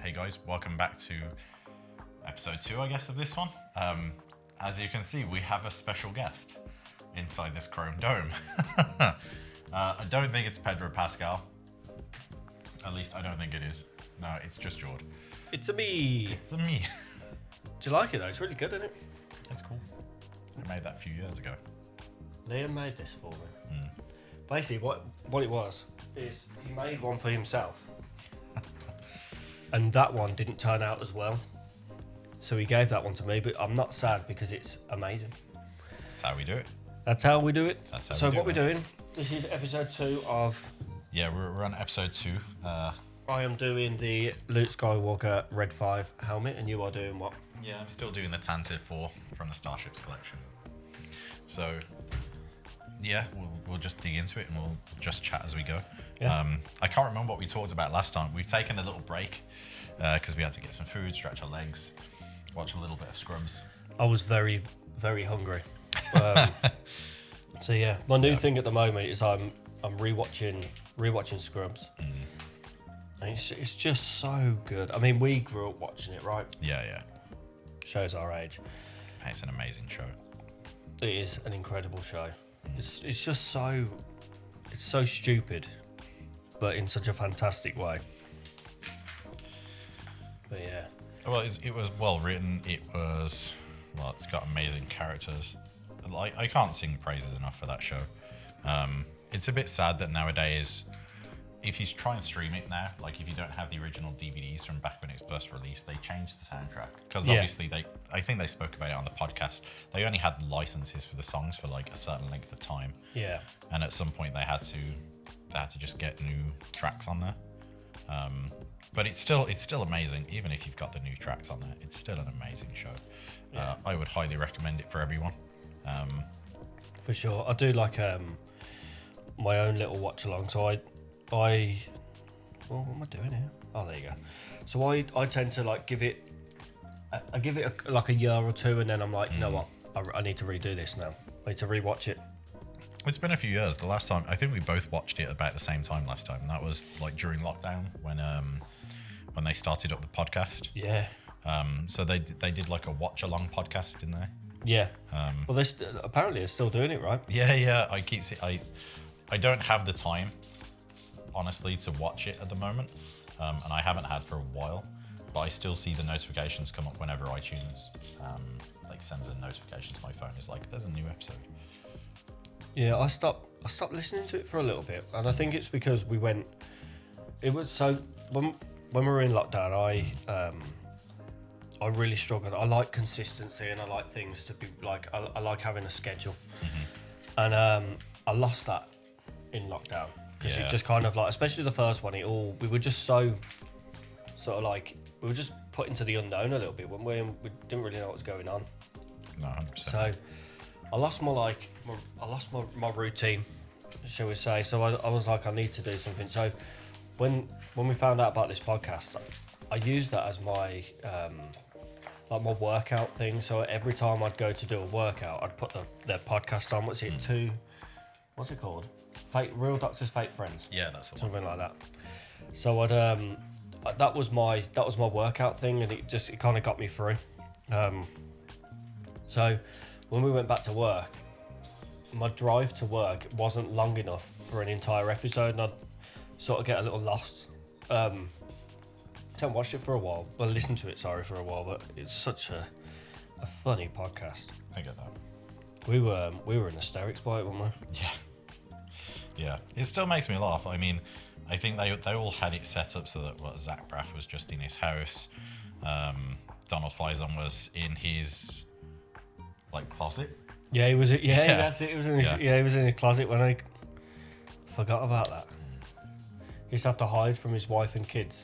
Hey guys, welcome back to episode 2, I guess, of this one. As you can see, we have a special guest inside this chrome dome. I don't think it's Pedro Pascal. At least I don't think it is. No, it's just Jord. It's a me. It's the me. Do you like it though? It's really good, isn't it? It's cool. I made that a few years ago. Liam made this for me. Basically, what it was is he made one for himself, and that one didn't turn out as well. So he gave that one to me, but I'm not sad because it's amazing. That's how we do it. That's how we do it. That's how so we do what it, we're doing? This is episode 2 of. Yeah, we're on episode 2. I am doing the Luke Skywalker Red 5 helmet, and you are doing what? Yeah, I'm still doing the Tantive IV from the Starships collection. So, yeah, we'll just dig into it and we'll just chat as we go. Yeah. I can't remember what we talked about last time. We've taken a little break because we had to get some food, stretch our legs, watch a little bit of Scrubs. I was very, very hungry. So yeah, my new thing at the moment is I'm rewatching Scrubs. And it's just so good. I mean, we grew up watching it, right? Yeah. Shows our age. It's an amazing show. It is an incredible show. It's just so stupid, but in such a fantastic way. But yeah. Well, it was well written. It's got amazing characters. I can't sing praises enough for that show. It's a bit sad that nowadays, if you try and stream it now, like if you don't have the original DVDs from back when it was first released, they changed the soundtrack. Because obviously I think they spoke about it on the podcast, they only had licenses for the songs for like a certain length of time. Yeah. And at some point they had to just get new tracks on there. But it's still amazing, even if you've got the new tracks on there. It's still an amazing show. Yeah. I would highly recommend it for everyone. For sure. I do like my own little watch along. So I what am I doing here? Oh, there you go. So I tend to like give it like a year or two, and then I'm like, you know what? I need to redo this now. I need to rewatch it. It's been a few years. The last time, I think we both watched it about the same time last time. And that was like during lockdown when they started up the podcast. Yeah. So they did like a watch along podcast in there. Yeah. Well, apparently they're still doing it, right? Yeah. I don't have the time, honestly, to watch it at the moment, and I haven't had for a while. But I still see the notifications come up whenever iTunes like sends a notification to my phone. It's like there's a new episode. Yeah, I stopped listening to it for a little bit, and I think it's because when we were in lockdown, I really struggled. I like consistency, and I like things to be like. I like having a schedule, and I lost that in lockdown because it just kind of like, especially the first one, we were just so sort of like we were just put into the unknown a little bit, weren't we? And we didn't really know what was going on. No, 100%. So I lost my routine, shall we say? So I was like, I need to do something. So when we found out about this podcast, I used that as my like my workout thing. So every time I'd go to do a workout, I'd put their podcast on. What's it called? Real Doctors, Fake Friends. Yeah, that's the one. Something like that. So that was my workout thing, and it kind of got me through. So when we went back to work, my drive to work wasn't long enough for an entire episode, and I'd sort of get a little lost. I haven't watched it for a while. Well, listened to it, for a while, but it's such a funny podcast. I get that. We were in hysterics by it, weren't we? Yeah. It still makes me laugh. I mean, I think they all had it set up so that Zach Braff was just in his house. Donald Faison was in his like closet. Yeah, he was. Yeah, that's it. He was in his, he was in his closet when I forgot about that. He used to have to hide from his wife and kids.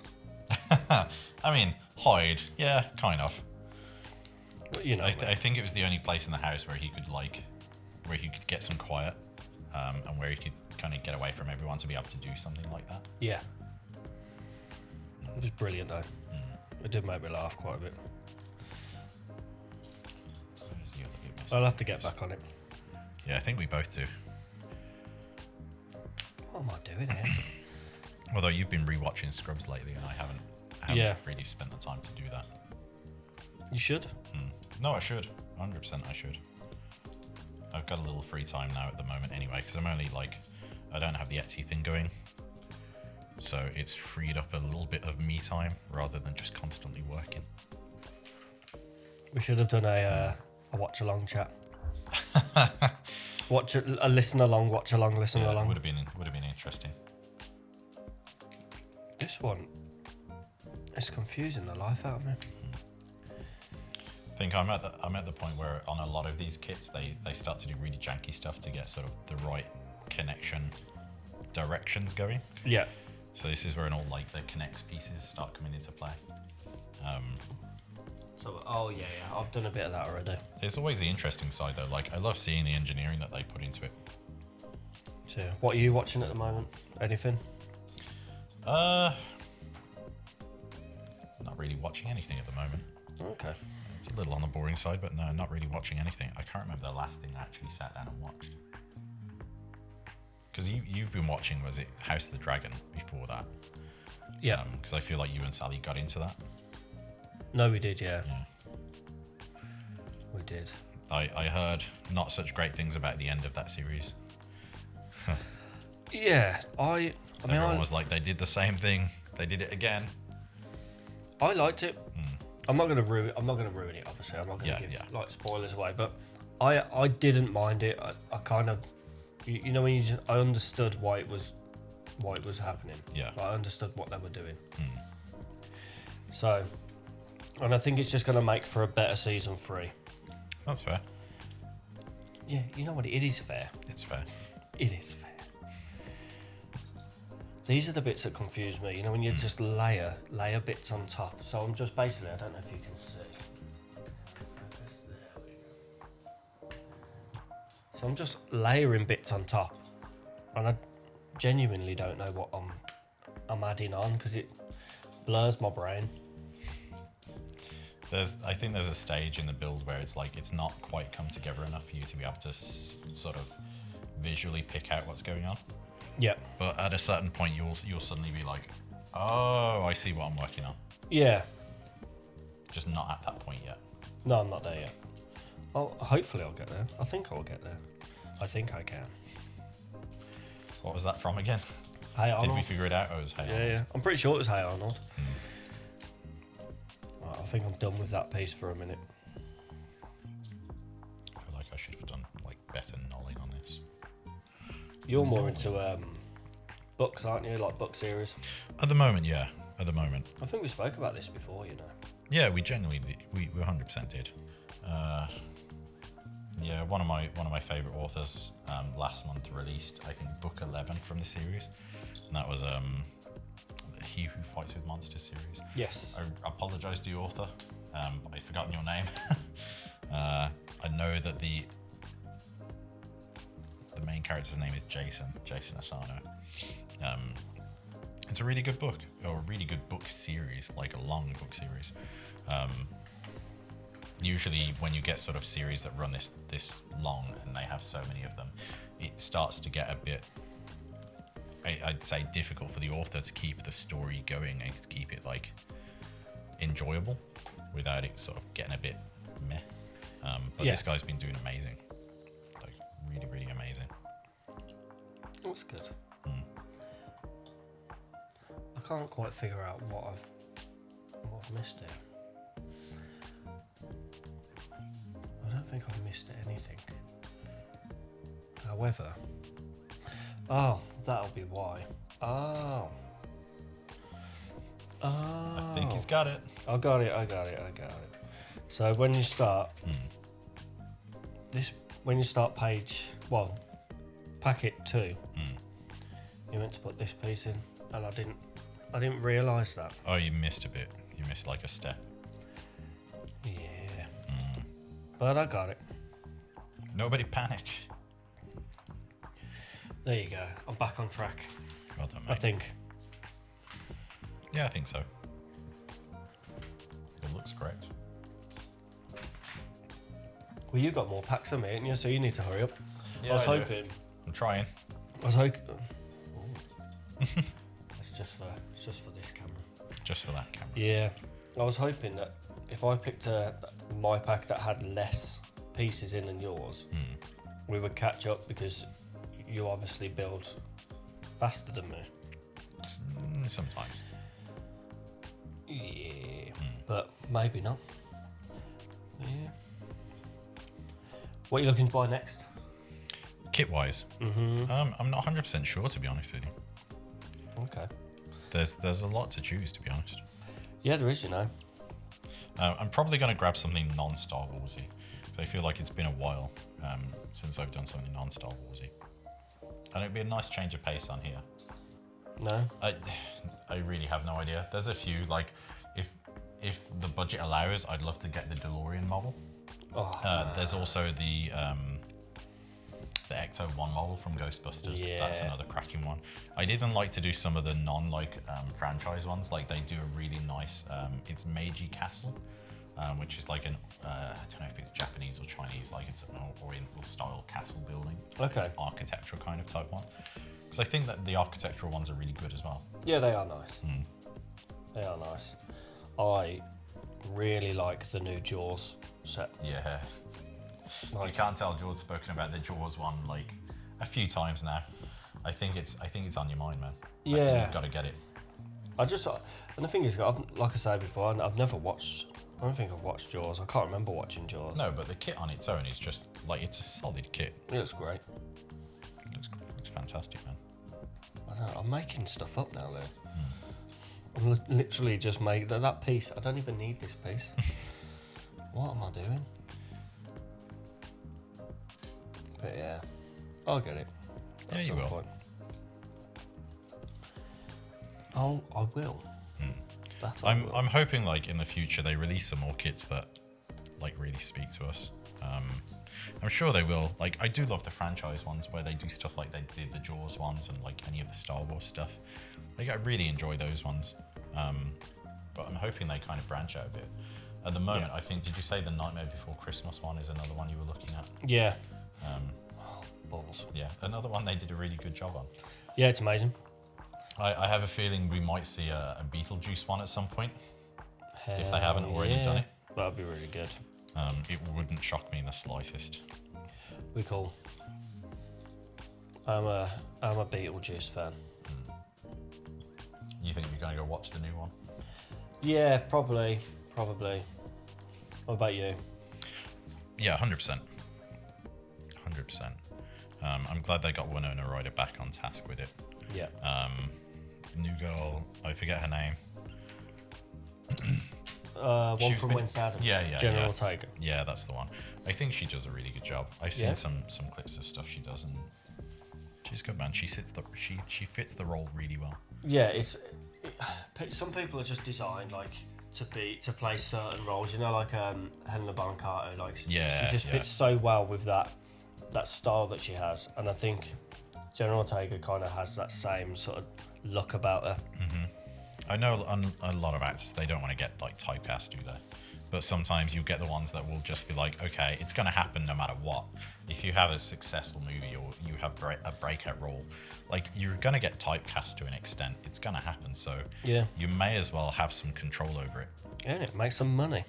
I mean, hide. Yeah, kind of. But, you know, I think it was the only place in the house where he could get some quiet, and where he could kind of get away from everyone to be able to do something like that. Yeah. It was brilliant though. It did make me laugh quite a bit. Where's the other big message? I'll have to get back on it. Yeah, I think we both do. What am I doing here? Although you've been rewatching Scrubs lately, and I haven't I haven't really spent the time to do that. You should. No, I should. 100% I should. I've got a little free time now at the moment anyway, because I'm only like, I don't have the Etsy thing going. So it's freed up a little bit of me time rather than just constantly working. We should have done a watch along chat. Watch a listen along, watch along, listen along. Would have been interesting. This one is confusing the life out of me. I think I'm at the point where on a lot of these kits they start to do really janky stuff to get sort of the right connection directions going. Yeah. So this is where all like the connects pieces start coming into play. I've done a bit of that already. It's always the interesting side though. Like I love seeing the engineering that they put into it. So, what are you watching at the moment? Anything? Not really watching anything at the moment. Okay. It's a little on the boring side, but no, not really watching anything. I can't remember the last thing I actually sat down and watched. Because you've been watching, was it House of the Dragon before that? Yeah. Because I feel like you and Sally got into that. No, we did, yeah. We did. I heard not such great things about the end of that series. Yeah, I mean, Everyone was like, they did the same thing. They did it again. I liked it. I'm not gonna ruin it. Obviously, I'm not gonna give like spoilers away. But I didn't mind it. I kind of, you know, when I understood why it was happening. Yeah. I understood what they were doing. So, and I think it's just gonna make for a better season 3. That's fair. Yeah, you know what? It is fair. It's fair. It is fair. These are the bits that confuse me. You know, when you just layer bits on top. So I'm just basically, I don't know if you can see. So I'm just layering bits on top, and I genuinely don't know what I'm adding on because it blurs my brain. I think there's a stage in the build where it's like it's not quite come together enough for you to be able to sort of visually pick out what's going on. Yeah. But at a certain point, you'll suddenly be like, oh, I see what I'm working on. Yeah. Just not at that point yet. No, I'm not there yet. Well, hopefully I'll get there. I think I'll get there. I think I can. What was that from again? Hey Arnold. Did we figure it out? Or it was Hey Arnold? Yeah. I'm pretty sure it was Hey Arnold. Right, I think I'm done with that piece for a minute. I feel like I should have done like better knolling on this. You're more into books, aren't you? Like book series. At the moment, yeah. At the moment. I think we spoke about this before, you know. Yeah, we genuinely we 100% did. Yeah, one of my favorite authors last month released, I think, book 11 from the series, and that was He Who Fights with Monsters series. Yes. I apologise to the author, but I've forgotten your name. I know that the main character's name is Jason Asano. It's a really good book, or a really good book series, like a long book series. Usually when you get sort of series that run this long and they have so many of them, it starts to get a bit, I'd say, difficult for the author to keep the story going and to keep it like enjoyable without it sort of getting a bit meh. But this guy's been doing amazing, like really, really amazing. That's good. I can't quite figure out what I've missed here. I don't think I've missed anything. However, that'll be why. I think he's got it. I got it. So when you start packet 2, you meant to put this piece in, and I didn't realise that. Oh, you missed a bit. You missed like a step. Yeah. But I got it. Nobody panic. There you go. I'm back on track. Well done, mate. I think. Yeah, I think so. It looks correct. Well, you got more packs than me, ain't you? So you need to hurry up. Yeah, I was I do. hoping. I'm trying. That's just for just for this camera. Just for that camera. Yeah, I was hoping that if I picked my pack that had less pieces in than yours, we would catch up because you obviously build faster than me. Sometimes. Yeah, but maybe not. Yeah. What are you looking to buy next? Kit-wise, I'm not 100% sure, to be honest with you. Okay. There's a lot to choose, to be honest. Yeah, there is, you know. I'm probably going to grab something non-Star Warsy. So I feel like it's been a while since I've done something non-Star Warsy. And it'd be a nice change of pace on here. No? I really have no idea. There's a few, like, if the budget allows, I'd love to get the DeLorean model. Oh, there's also the Ecto 1 model from Ghostbusters. Yeah. That's another cracking one. I didn't like to do some of the franchise ones. Like they do a really nice, it's Meiji Castle, which is like I don't know if it's Japanese or Chinese, like it's an Oriental style castle building. Okay. Architectural kind of type one. Because I think that the architectural ones are really good as well. Yeah, they are nice. They are nice. I really like the new Jaws set. Yeah. Like, You can't tell George's spoken about the Jaws one like a few times now. I think it's on your mind, man. I think Yeah. you've got to get it. And the thing is, like I said before, I've never watched. I don't think I've watched Jaws. I can't remember watching Jaws. No, but the kit on its own is just like it's a solid kit. It looks great. It's fantastic, man. I don't know, I'm making stuff up now, though. I'm literally just making that piece. I don't even need this piece. What am I doing? But yeah, I'll get it. Yeah, you will. Oh, I will. That I I'm will. I'm hoping like in the future they release some more kits that like really speak to us. I'm sure they will. Like I do love the franchise ones where they do stuff like they did the Jaws ones and like any of the Star Wars stuff. Like I really enjoy those ones. But I'm hoping they kind of branch out a bit. At the moment, I think, did you say the Nightmare Before Christmas one is another one you were looking at? Yeah. Balls. Yeah, another one they did a really good job on. Yeah, it's amazing. I have a feeling we might see a Beetlejuice one at some point, if they haven't already yeah. done it. That'd be really good. It wouldn't shock me in the slightest. We cool. I'm a Beetlejuice fan. You think you're going to go watch the new one? Yeah, probably. What about you? Yeah, 100%. 100%. I'm glad they got Winona Ryder back on task with it. Yeah. New girl, I forget her name. One from Wednesday Addams. Yeah. General Tiger. Yeah, that's the one. I think she does a really good job. I've seen some clips of stuff she does, and she's good, man. She fits the role really well. Yeah, some people are just designed like to play certain roles. You know, like Helena Bonham Carter. Like she just fits so well with that style that she has, and I think General Ortega kind of has that same sort of look about her. I know a lot of actors, they don't want to get like typecast, do they? But sometimes you get the ones that will just be like, okay, it's going to happen no matter what. If you have a successful movie or you have a breakout role, like you're going to get typecast to an extent. It's going to happen. So you may as well have some control over it. Yeah, it makes some money.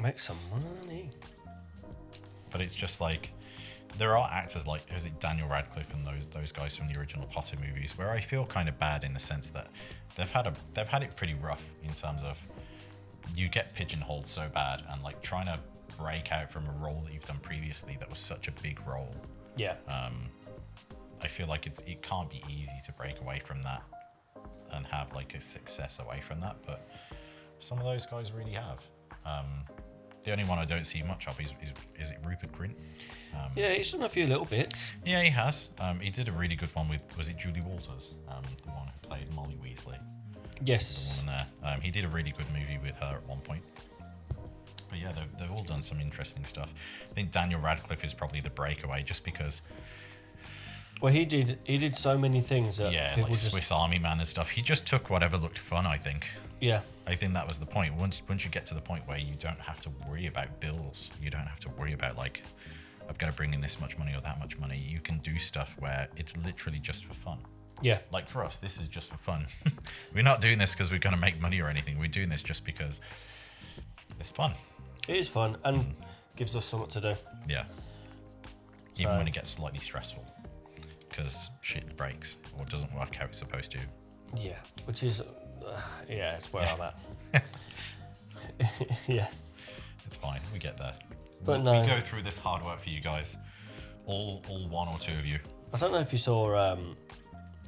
Make some money. But it's just like, there are actors like, is it Daniel Radcliffe and those guys from the original Potter movies, where I feel kind of bad in the sense that they've had it pretty rough in terms of you get pigeonholed so bad, and like trying to break out from a role that you've done previously that was such a big role. Yeah. I feel like it can't be easy to break away from that and have like a success away from that, but some of those guys really have. The only one I don't see much of is it Rupert Grint? Yeah, he's done a few little bits. Yeah, he has. He did a really good one with, was it Julie Walters? The one who played Molly Weasley. Yes. The woman there. He did a really good movie with her at one point. But yeah, they've all done some interesting stuff. I think Daniel Radcliffe is probably the breakaway, just because. Well, he did so many things that people like Swiss Army Man and stuff. He just took whatever looked fun, I think. Yeah. I think that was the point. Once you get to the point where you don't have to worry about bills, you don't have to worry about like, I've got to bring in this much money or that much money. You can do stuff where it's literally just for fun. Yeah. Like for us, this is just for fun. We're not doing this because we're going to make money or anything. We're doing this just because it's fun. It is fun and gives us something to do. Yeah. Even when it gets slightly stressful because shit breaks or doesn't work how it's supposed to. Yeah, which is, it's where I'm at. Yeah. It's fine. We get there. But we go through this hard work for you guys. All one or two of you. I don't know if you saw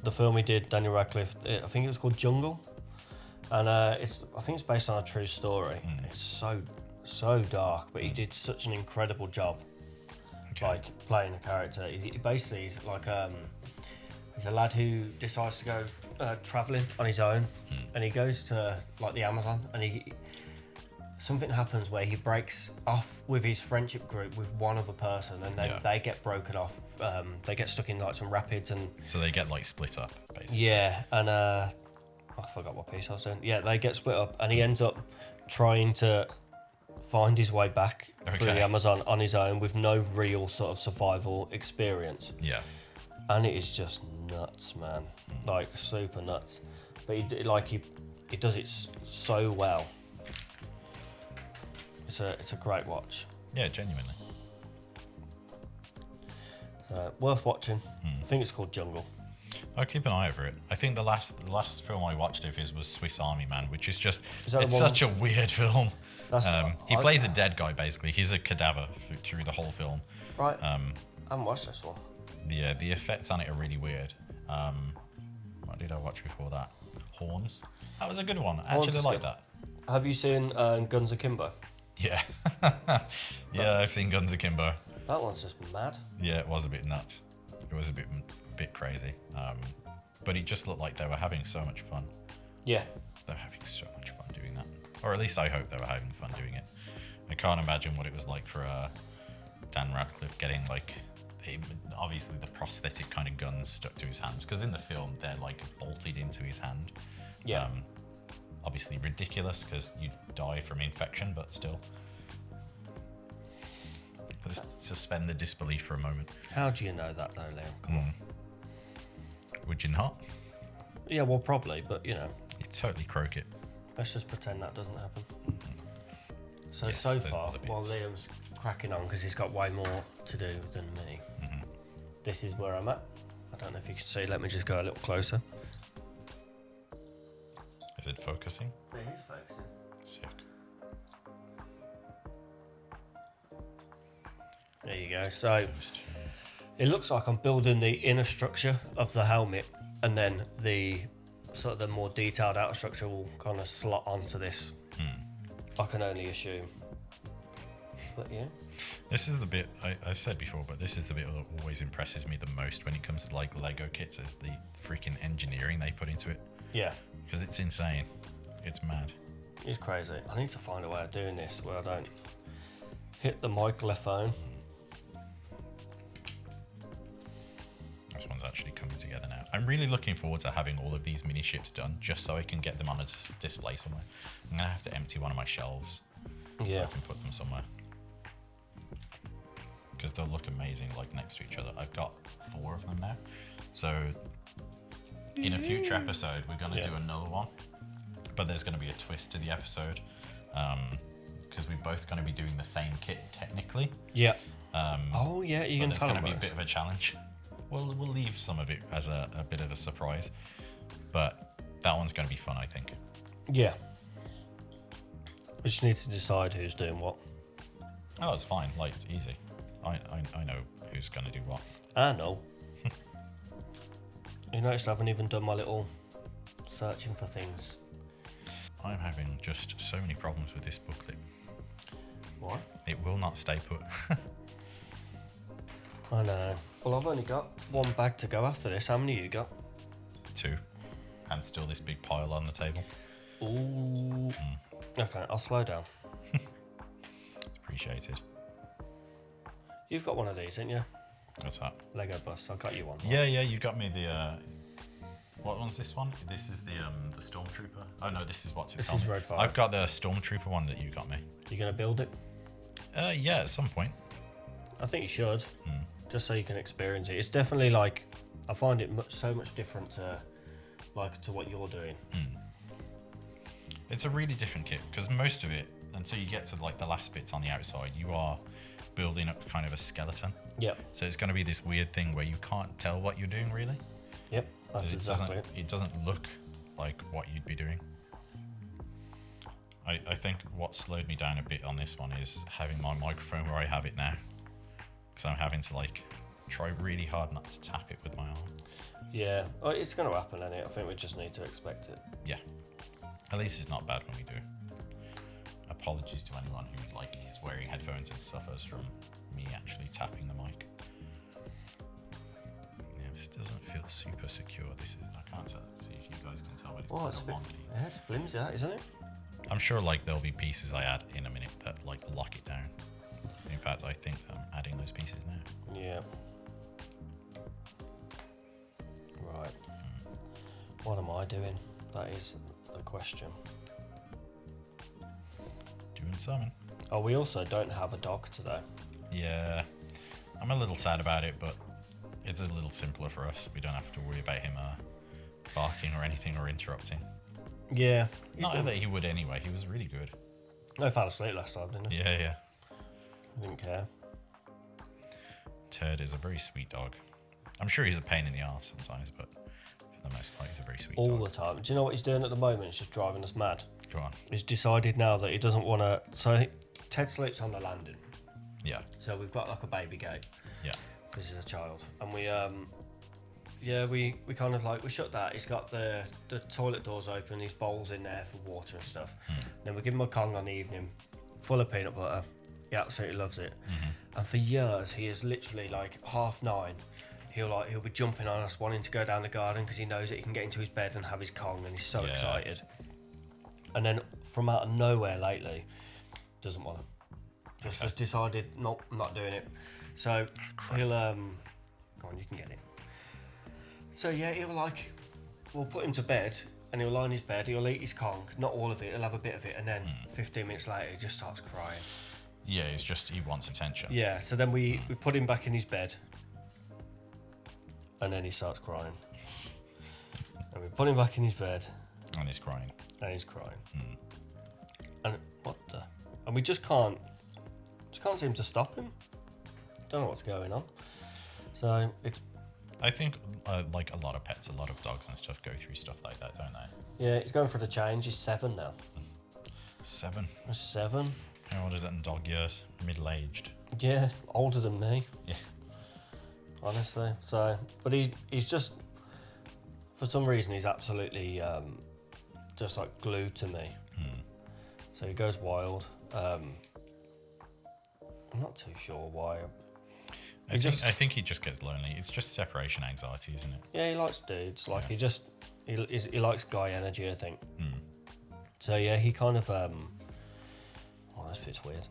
the film he did, Daniel Radcliffe. I think it was called Jungle, and I think it's based on a true story. It's so dark, but he did such an incredible job, like playing a character. He basically is like he's a lad who decides to go traveling on his own, and he goes to like the Amazon, and something happens where he breaks off with his friendship group with one other person, and then they get broken off. They get stuck in like some rapids, and so they get like split up, basically. Yeah, and I forgot what piece I was doing. Yeah, they get split up, and he ends up trying to find his way back through the Amazon on his own with no real sort of survival experience. Yeah. And it is just nuts, man. Like super nuts. But he does it so well. It's a great watch. Yeah, genuinely. Worth watching. I think it's called Jungle. I'll keep an eye over it. I think the last film I watched of his was Swiss Army Man, which is just it's such a weird film. He plays a dead guy basically. He's a cadaver through the whole film. Right. I haven't watched this one. Yeah, the effects on it are really weird. What did I watch before that? Horns. That was a good one. I actually like that. Have you seen Guns Akimbo? Yeah. Yeah, I've seen Guns Akimbo. That one's just mad. Yeah, it was a bit nuts. It was a bit crazy. But it just looked like they were having so much fun. Yeah. They were having so much fun doing that. Or at least I hope they were having fun doing it. I can't imagine what it was like for Dan Radcliffe getting like, obviously the prosthetic kind of guns stuck to his hands. Because in the film, they're like bolted into his hand. Yeah. Obviously ridiculous because you die from infection, but still. Just suspend the disbelief for a moment. How do you know that though, Liam? Come on. Would you not? Yeah, well, probably, but you know. You totally croak it. Let's just pretend that doesn't happen. So Yes, so there's far, other bits. while Liam's cracking on because he's got way more to do than me, this is where I'm at. I don't know if you can see. Let me just go a little closer. Is it focusing? It is focusing. Sick. There you go. So it looks like I'm building the inner structure of the helmet, and then the sort of the more detailed outer structure will kind of slot onto this. I can only assume. But yeah. This is the bit I said before, but this is the bit that always impresses me the most when it comes to like Lego kits is the freaking engineering they put into it. Yeah. Because it's insane. It's mad. It's crazy. I need to find a way of doing this where I don't hit the microphone. This one's actually coming together now. I'm really looking forward to having all of these mini ships done just so I can get them on a display somewhere. I'm going to have to empty one of my shelves so I can put them somewhere. Because they'll look amazing like next to each other. I've got 4 of them now. So in a future episode, we're going to do another one. But there's going to be a twist to the episode. Because we're both going to be doing the same kit technically. Yeah. Oh yeah, you can tell there's going to be a bit of a challenge. We'll leave some of it as a bit of a surprise. But that one's going to be fun, I think. Yeah. We just need to decide who's doing what. Oh, it's fine. Like, it's easy. I know who's going to do what. I know. You noticed I haven't even done my little searching for things. I'm having just so many problems with this booklet. What? It will not stay put. I know. Well, I've only got 1 bag to go after this. How many you got? 2. And still this big pile on the table. Ooh. Okay, I'll slow down. Appreciated. You've got one of these, didn't you? What's that? Lego bus. I got you one. Yeah, you got me the... What one's this one? This is the Stormtrooper. Oh no, this is what's it on. This is Red 5. I've got the Stormtrooper one that you got me. You gonna build it? Yeah, at some point. I think you should. Just so you can experience it. It's definitely like I find it so much different to what you're doing. It's a really different kit because most of it, until you get to like the last bits on the outside, you are building up kind of a skeleton. Yep. So it's going to be this weird thing where you can't tell what you're doing really. Yep, that's exactly it. It doesn't look like what you'd be doing. I think what slowed me down a bit on this one is having my microphone where I have it now. So I'm having to like try really hard not to tap it with my arm. Yeah, well, it's going to happen, isn't it? I think we just need to expect it. Yeah. At least it's not bad when we do. Apologies to anyone who like is wearing headphones and suffers from me actually tapping the mic. Yeah, this doesn't feel super secure. I can't tell. See if you guys can tell, but it's Well, kind of wonky. yeah, it's flimsy, that, isn't it? I'm sure like there'll be pieces I add in a minute that like lock it down. In fact, I think I'm adding those pieces now. Yeah. Right. What am I doing? That is the question. Doing something. Oh, we also don't have a dog today. Yeah, I'm a little sad about it, but it's a little simpler for us. We don't have to worry about him barking or anything or interrupting. Yeah. Not that he would anyway. He was really good. No, fell asleep last time, didn't he? Yeah. Didn't care. Turd is a very sweet dog. I'm sure he's a pain in the arse sometimes, but for the most part, he's a very sweet All dog. the time. Do you know what he's doing at the moment? He's just driving us mad. Go on. He's decided now that he doesn't want to. So Ted sleeps on the landing. Yeah. So we've got like a baby gate. Yeah. This is a child, and we kind of like we shut that. He's got the toilet doors open. His bowls in there for water and stuff. Then we give him a Kong on the evening, full of peanut butter. He absolutely loves it. And for years, he is literally like 9:30. He'll be jumping on us, wanting to go down the garden because he knows that he can get into his bed and have his Kong, and he's so excited. And then from out of nowhere lately, doesn't want to. Just decided, nope, I'm not doing it. So he'll go on, you can get it. So yeah, we'll put him to bed, and he'll lie in his bed. He'll eat his Kong, not all of it. He'll have a bit of it, and then 15 minutes later, he just starts crying. Yeah, he wants attention. Yeah. So then we put him back in his bed, and then he starts crying. And we put him back in his bed, And he's crying. And what the? And we just can't seem to stop him. Don't know what's going on. So it's. I think like a lot of pets, a lot of dogs and stuff go through stuff like that, don't they? Yeah, he's going for the change. He's 7 now. 7. He's 7. How old is it in dog years? Middle-aged. Yeah, older than me. Yeah. Honestly. So, but he's just, for some reason, he's absolutely just like glued to me. So he goes wild. I'm not too sure why. I think he just gets lonely. It's just separation anxiety, isn't it? Yeah, he likes dudes. Like he likes guy energy, I think. So yeah, he kind of oh, this bit's weird.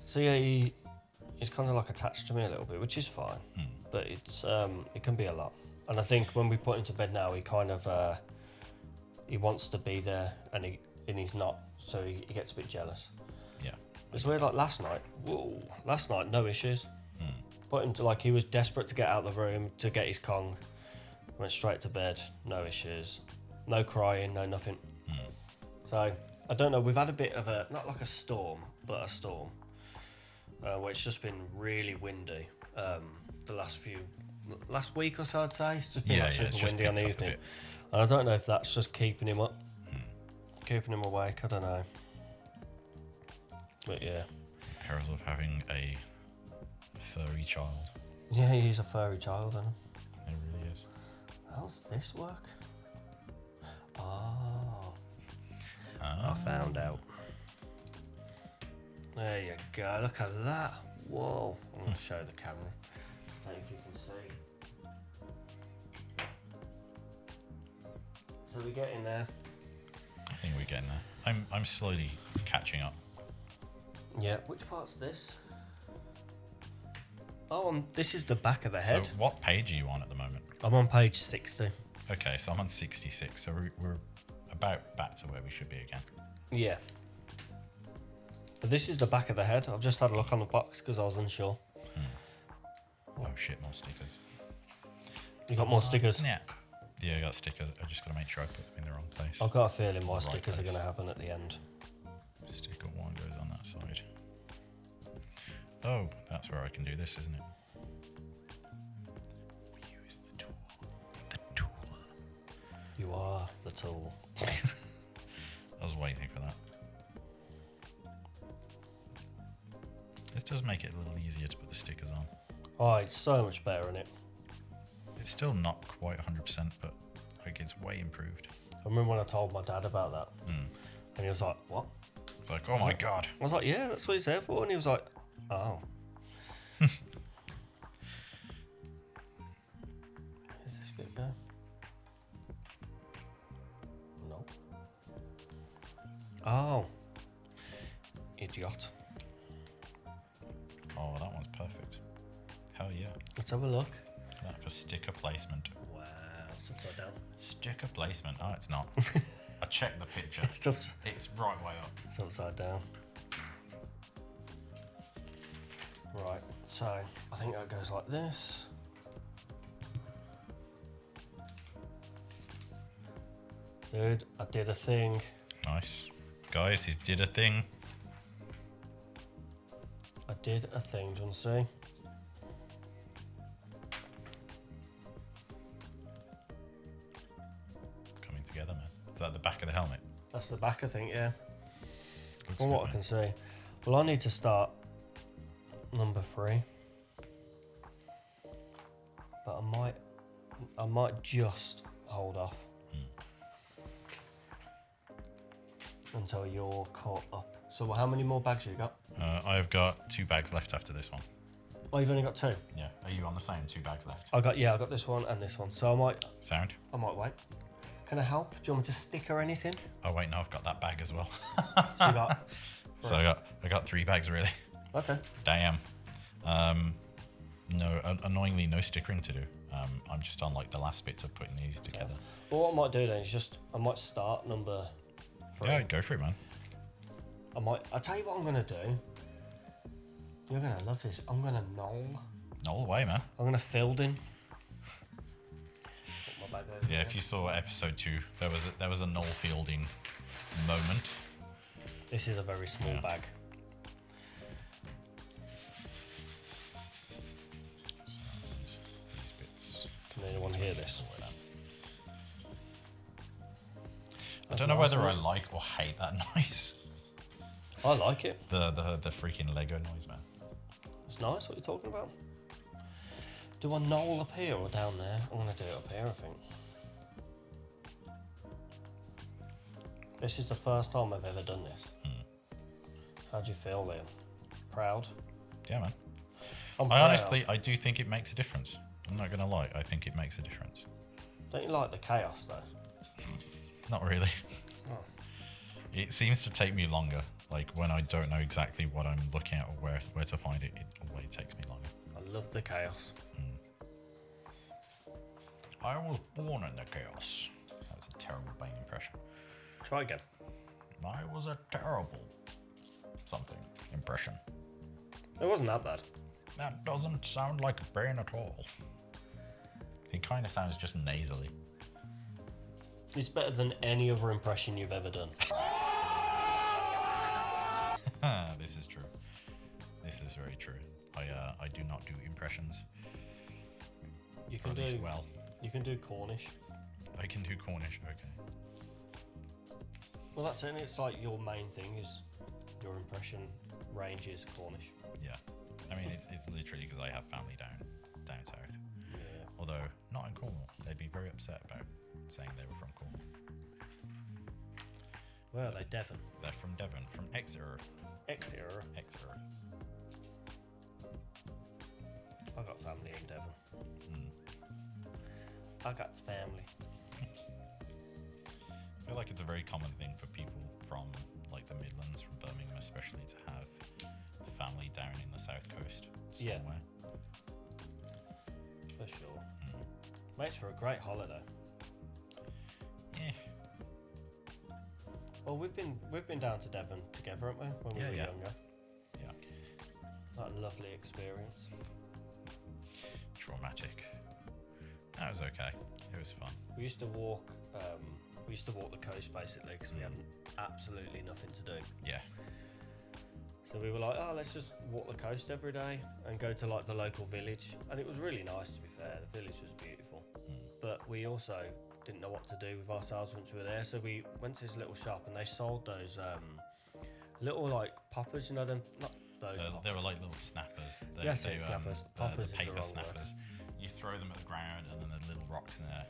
So yeah, he's kind of like attached to me a little bit, which is fine. But it's it can be a lot. And I think when we put him to bed now, he kind of he wants to be there, and he's not. So he gets a bit jealous. Yeah. It's weird. Like last night, no issues. Put him to he was desperate to get out of the room to get his Kong. Went straight to bed, no issues, no crying, no nothing. So I don't know. We've had a bit of a not like a storm, but a storm, where it's just been really windy. The last week or so, I'd say it's just been super windy on the evening, and I don't know if that's just keeping him up, keeping him awake. I don't know, but yeah. Perils of having a furry child. Yeah, he's a furry child, isn't he? It really is. How's this work? I found out. There you go. Look at that. Whoa. I'm going to show the camera. I don't know if you can see. So we're getting there. I think we're getting there. I'm slowly catching up. Yeah. Which part's this? Oh, this is the back of the head. So what page are you on at the moment? I'm on page 60. Okay, so I'm on 66. So we're about back to where we should be again. Yeah. But this is the back of the head. I've just had a look on the box because I was unsure. Oh shit, more stickers. You got more stickers? Yeah. Yeah, I got stickers. I just got to make sure I put them in the wrong place. I've got a feeling my Right stickers are place. going to happen at the end. Sticker 1 goes on that side. Oh, that's where I can do this, isn't it? We use the tool. The tool. You are the tool. I was waiting for that. This does make it a little easier to put the stickers on. Oh, it's so much better in it. It's still not quite 100%, but like it's way improved. I remember when I told my dad about that, and he was like, "What?" It's like, oh my god. I was like, "Yeah, that's what it's there for," and he was like, "Oh." Is this bit go? No. Oh. Idiot. Oh, that one's perfect. Hell yeah. Let's have a look. That for sticker placement. Wow, it's upside down. Sticker placement. Oh, it's not. I checked the picture. It's right way up. It's upside down. Right, so I think that goes like this. Dude, I did a thing. Nice. Guys, he's did a thing. I did a thing, do you want to see? It's coming together, man. Is that the back of the helmet? That's the back, I think, yeah. Looks From good, what I man. can see. Well, I need to start number 3. But I might just hold off until you're caught up. So how many more bags you got? I've got 2 bags left after this one. Oh, you've only got 2. Yeah. Are you on the same 2 bags left? I got this one and this one. So I might Sound? wait. Can I help? Do you want me to stick or anything? Oh wait, no, I've got that bag as well. So you got. So I got 3 bags really. Okay. Damn. No, annoyingly no stickering to do. I'm just on like the last bits of putting these together. Well, what I might do then is I might start number 3. Yeah, go for it, man. I'll tell you what I'm gonna do. You're gonna love this. I'm gonna knoll. All the way, man. I'm gonna field in. Put my bag over Yeah, there. if you saw episode 2, there was a null fielding moment. This is a very small Yeah. bag. So, these bits. Can anyone hear this? I don't know whether I like or hate that noise. I like it. The freaking Lego noise, man. It's nice. What you're talking about? Do I knoll up here or down there? I'm gonna do it up here, I think. This is the first time I've ever done this. How do you feel, Liam? Proud? Yeah, man. I'm I proud. honestly, I do think it makes a difference. I'm not gonna lie. I think it makes a difference. Don't you like the chaos though? Not really. Oh. It seems to take me longer. Like when I don't know exactly what I'm looking at or where to find it, it always takes me longer. I love the chaos. I was born in the chaos. That was a terrible Bane impression. Try again. I was a terrible something impression. It wasn't that bad. That doesn't sound like Bane at all. He kind of sounds just nasally. It's better than any other impression you've ever done. This is true. This is very true. I do not do impressions. You Or can at least do well. You can do Cornish. I can do Cornish. Okay. Well, that's it. It's like your main thing is your impression range is Cornish. Yeah. I mean, it's literally because I have family down south. Yeah. Although not in Cornwall, they'd be very upset about saying they were from Cornwall. Where are they? Devon. They're from Devon, from Exeter. Exeter. Exeter. I got family in Devon. Mm. I got family. I feel like it's a very common thing for people from like the Midlands, from Birmingham especially, to have family down in the south coast Yeah. somewhere. For sure. Makes for a great holiday. Yeah. Well, we've been down to Devon together, haven't we? When we Yeah, were yeah. younger. Yeah. That lovely experience. Traumatic. That was okay. It was fun. We used to walk. We used to walk the coast basically because we had absolutely nothing to do. Yeah. So we were like, oh, let's just walk the coast every day and go to like the local village. And it was really nice, to be fair. The village was beautiful. But we also didn't know what to do with ourselves once we were there. So we went to this little shop and they sold those little like poppers, you know, them, not those They were like little snappers. Yes, snappers. Poppers the is the paper wrong snappers. You throw them at the ground and then the little rocks in there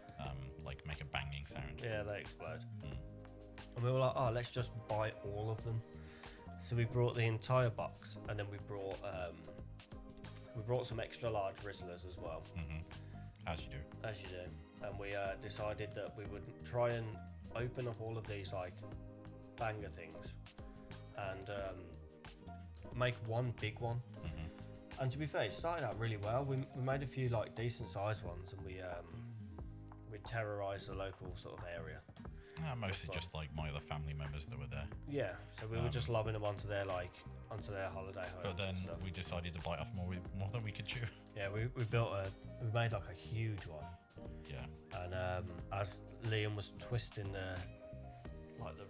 like make a banging sound. Yeah, they explode. And we were like, oh, let's just buy all of them. So we brought the entire box, and then we brought some extra large Rizzlers as well. As you do. As you do. And we decided that we would try and open up all of these like banger things and make one big one. And to be fair, it started out really well. We made a few like decent sized ones, and we terrorised the local sort of area. Mostly just like my other family members that were there. Yeah, so we were just lobbing them onto their holiday home. But then we decided to bite off more than we could chew. Yeah, we made like a huge one. Yeah. And as Liam was twisting the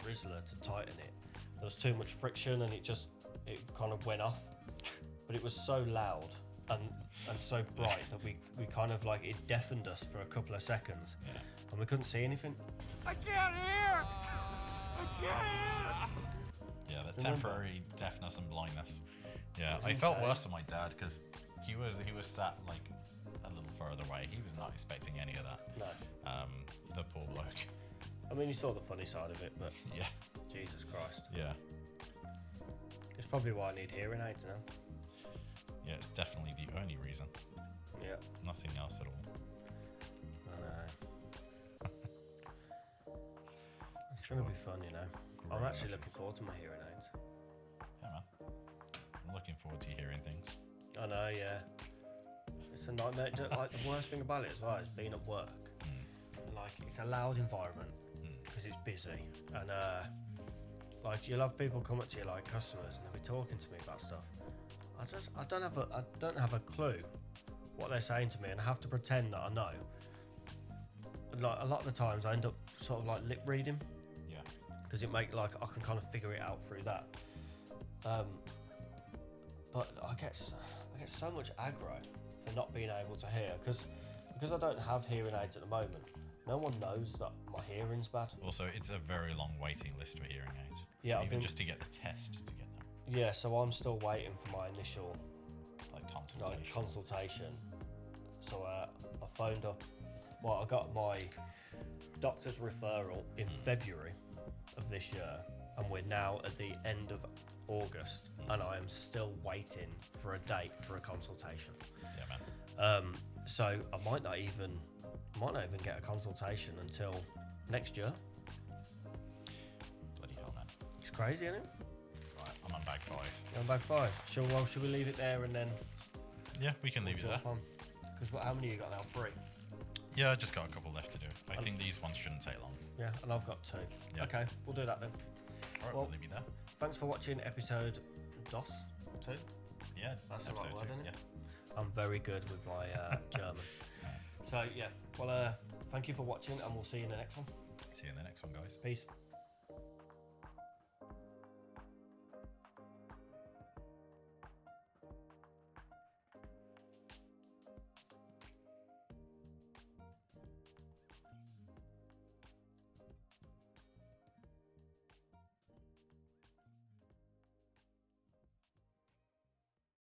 Rizzler to tighten it, there was too much friction and it kind of went off. But it was so loud and so bright that we kind of like, it deafened us for a couple of seconds. Yeah. And we couldn't see anything. I can't hear! I can't hear! Yeah, the temporary deafness and blindness. Yeah, I felt worse for my dad because he was sat like a little further away. He was not expecting any of that. No. The poor bloke. I mean, you saw the funny side of it, but Yeah. Jesus Christ. Yeah. It's probably why I need hearing aids now. Yeah, it's definitely the only reason. Yeah. Nothing else at all. I know. It's going to be fun, you know. I'm actually looking forward to my hearing aids. Yeah, man. I'm looking forward to hearing things. I know, yeah. It's a nightmare. Like, the worst thing about it as well is being at work. Like, it's a loud environment because it's busy. And, like, you'll have people come up to you, like customers, and they'll be talking to me about stuff. I don't have a clue what they're saying to me, and I have to pretend that I know. Like, a lot of the times I end up sort of like lip reading. Yeah. Because it makes like I can kind of figure it out through that. But I get so much aggro for not being able to hear because I don't have hearing aids at the moment. No one knows that my hearing's bad. Also, it's a very long waiting list for hearing aids. Yeah, even just to get the test to get them. Yeah, so I'm still waiting for my initial consultation. So I phoned up. Well, I got my doctor's referral in February of this year, and we're now at the end of August, and I am still waiting for a date for a consultation. Yeah, man. So I might not even get a consultation until next year. Bloody hell, man. It's crazy, isn't it? Right, I'm on bag 5. You're on bag 5. Should we leave it there and then? Yeah, we can leave it there. Because how many you got now? 3. Yeah, I just got a couple left to do. I think these ones shouldn't take long. Yeah, and I've got 2. Yeah. Okay, we'll do that then. All right, we'll leave you there. Thanks for watching episode 2. Yeah, That's the right episode word, 2. isn't it? Yeah. I'm very good with my German. So yeah, well, thank you for watching, and we'll see you in the next one. See you in the next one, guys. Peace.